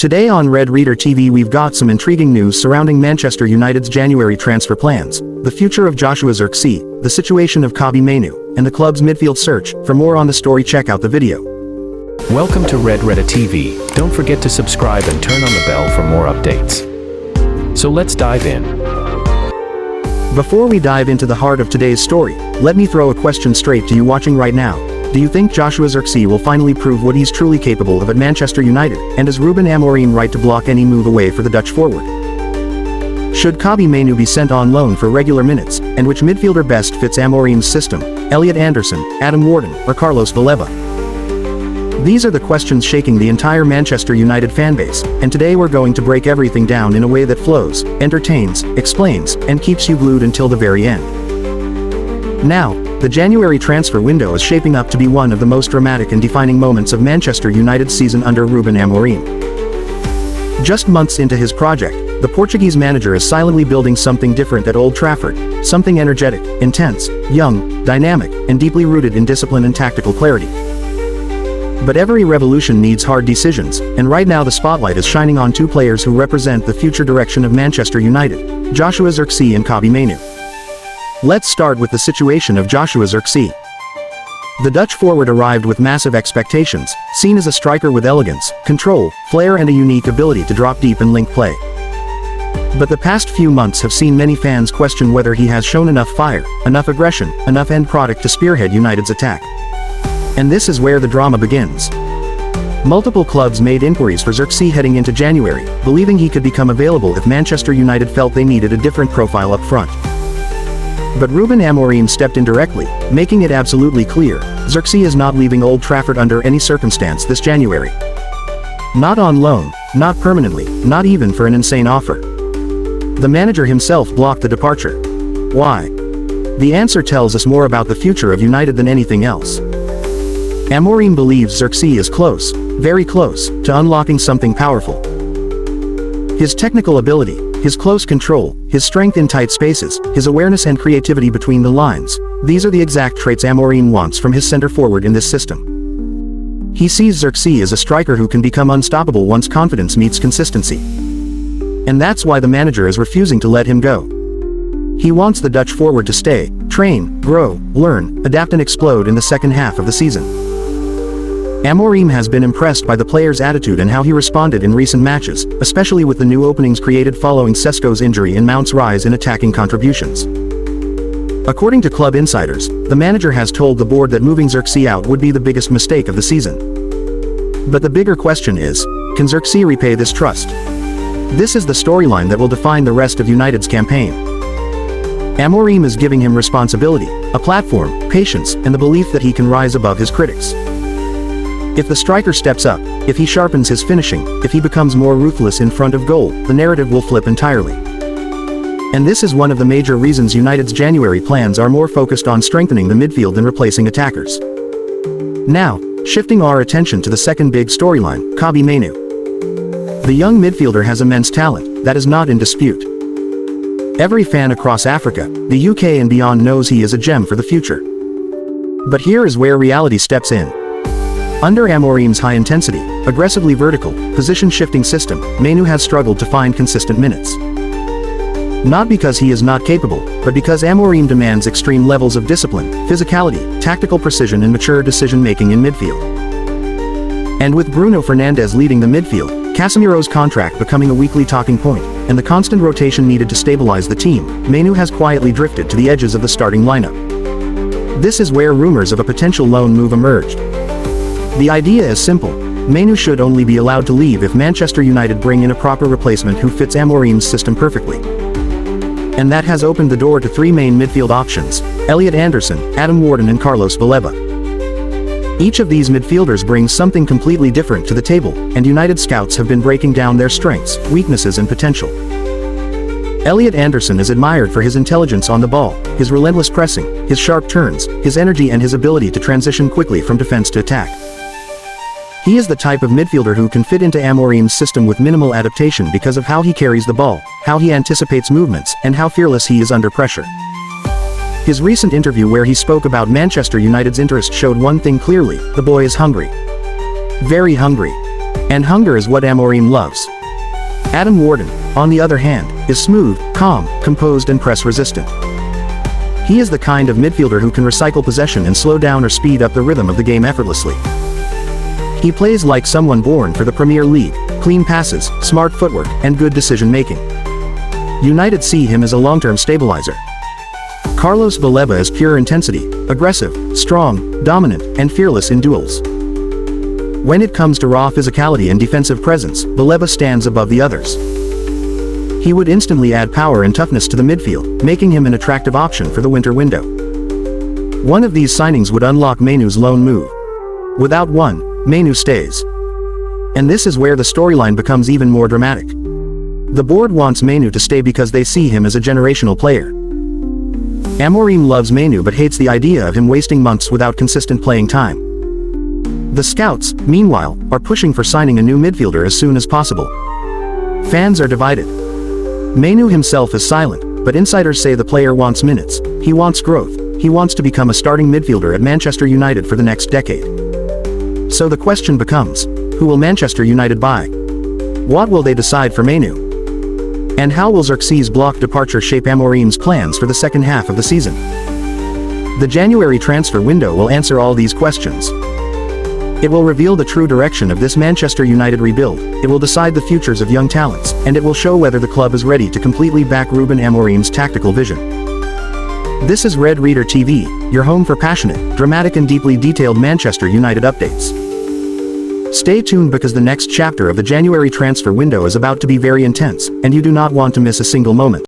Today on Red Reader TV we've got some intriguing news surrounding Manchester United's January transfer plans, the future of Joshua Zirkzee, the situation of Kobbie Mainoo, and the club's midfield search. For more on the story, check out the video. Welcome to Red Reader TV. Don't forget to subscribe and turn on the bell for more updates. So let's dive in. Before we dive into the heart of today's story, let me throw a question straight to you watching right now. Do you think Joshua Zirkzee will finally prove what he's truly capable of at Manchester United, and is Ruben Amorim right to block any move away for the Dutch forward? Should Kobbie Mainoo be sent on loan for regular minutes, and which midfielder best fits Amorim's system, Elliot Anderson, Wharton, or Carlos Baleba? These are the questions shaking the entire Manchester United fanbase, and today we're going to break everything down in a way that flows, entertains, explains, and keeps you glued until the very end. Now, the January transfer window is shaping up to be one of the most dramatic and defining moments of Manchester United's season under Ruben Amorim. Just months into his project, the Portuguese manager is silently building something different at Old Trafford, something energetic, intense, young, dynamic, and deeply rooted in discipline and tactical clarity. But every revolution needs hard decisions, and right now the spotlight is shining on two players who represent the future direction of Manchester United, Joshua Zirkzee and Kobbie Mainoo. Let's start with the situation of Joshua Zirkzee. The Dutch forward arrived with massive expectations, seen as a striker with elegance, control, flair and a unique ability to drop deep and link play. But the past few months have seen many fans question whether he has shown enough fire, enough aggression, enough end product to spearhead United's attack. And this is where the drama begins. Multiple clubs made inquiries for Zirkzee heading into January, believing he could become available if Manchester United felt they needed a different profile up front. But Ruben Amorim stepped in directly, making it absolutely clear, Zirkzee is not leaving Old Trafford under any circumstance this January. Not on loan, not permanently, not even for an insane offer. The manager himself blocked the departure. Why? The answer tells us more about the future of United than anything else. Amorim believes Zirkzee is close, very close, to unlocking something powerful. His technical ability, his close control, his strength in tight spaces, his awareness and creativity between the lines, these are the exact traits Amorim wants from his center forward in this system. He sees Zirkzee as a striker who can become unstoppable once confidence meets consistency. And that's why the manager is refusing to let him go. He wants the Dutch forward to stay, train, grow, learn, adapt and explode in the second half of the season. Amorim has been impressed by the player's attitude and how he responded in recent matches, especially with the new openings created following Sesko's injury and Mount's rise in attacking contributions. According to club insiders, the manager has told the board that moving Zirkzee out would be the biggest mistake of the season. But the bigger question is, can Zirkzee repay this trust? This is the storyline that will define the rest of United's campaign. Amorim is giving him responsibility, a platform, patience, and the belief that he can rise above his critics. If the striker steps up, if he sharpens his finishing, if he becomes more ruthless in front of goal, the narrative will flip entirely. And this is one of the major reasons United's January plans are more focused on strengthening the midfield than replacing attackers. Now, shifting our attention to the second big storyline, Kobbie Mainoo. The young midfielder has immense talent, that is not in dispute. Every fan across Africa, the UK and beyond knows he is a gem for the future. But here is where reality steps in. Under Amorim's high-intensity, aggressively vertical, position-shifting system, Mainoo has struggled to find consistent minutes. Not because he is not capable, but because Amorim demands extreme levels of discipline, physicality, tactical precision and mature decision-making in midfield. And with Bruno Fernandes leading the midfield, Casemiro's contract becoming a weekly talking point, and the constant rotation needed to stabilize the team, Mainoo has quietly drifted to the edges of the starting lineup. This is where rumors of a potential loan move emerged. The idea is simple. Mainoo should only be allowed to leave if Manchester United bring in a proper replacement who fits Amorim's system perfectly. And that has opened the door to three main midfield options, Elliot Anderson, Wharton and Carlos Baleba. Each of these midfielders brings something completely different to the table, and United scouts have been breaking down their strengths, weaknesses and potential. Elliot Anderson is admired for his intelligence on the ball, his relentless pressing, his sharp turns, his energy and his ability to transition quickly from defense to attack. He is the type of midfielder who can fit into Amorim's system with minimal adaptation because of how he carries the ball, how he anticipates movements, and how fearless he is under pressure. His recent interview where he spoke about Manchester United's interest showed one thing clearly: the boy is hungry. Very hungry. And hunger is what Amorim loves. Adam Wharton, on the other hand, is smooth, calm, composed and press-resistant. He is the kind of midfielder who can recycle possession and slow down or speed up the rhythm of the game effortlessly. He plays like someone born for the Premier League, clean passes, smart footwork, and good decision-making. United see him as a long-term stabilizer. Carlos Baleba is pure intensity, aggressive, strong, dominant, and fearless in duels. When it comes to raw physicality and defensive presence, Baleba stands above the others. He would instantly add power and toughness to the midfield, making him an attractive option for the winter window. One of these signings would unlock Mainoo's loan move. Without one, Mainoo stays. And this is where the storyline becomes even more dramatic. The board wants Mainoo to stay because they see him as a generational player. Amorim loves Mainoo but hates the idea of him wasting months without consistent playing time. The scouts, meanwhile, are pushing for signing a new midfielder as soon as possible. Fans are divided. Mainoo himself is silent, but insiders say the player wants minutes, he wants growth, he wants to become a starting midfielder at Manchester United for the next decade. So the question becomes, who will Manchester United buy? What will they decide for Mainoo? And how will Zirkzee's blocked departure shape Amorim's plans for the second half of the season? The January transfer window will answer all these questions. It will reveal the true direction of this Manchester United rebuild, it will decide the futures of young talents, and it will show whether the club is ready to completely back Ruben Amorim's tactical vision. This is Red Reader TV, your home for passionate, dramatic and deeply detailed Manchester United updates. Stay tuned because the next chapter of the January transfer window is about to be very intense, and you do not want to miss a single moment.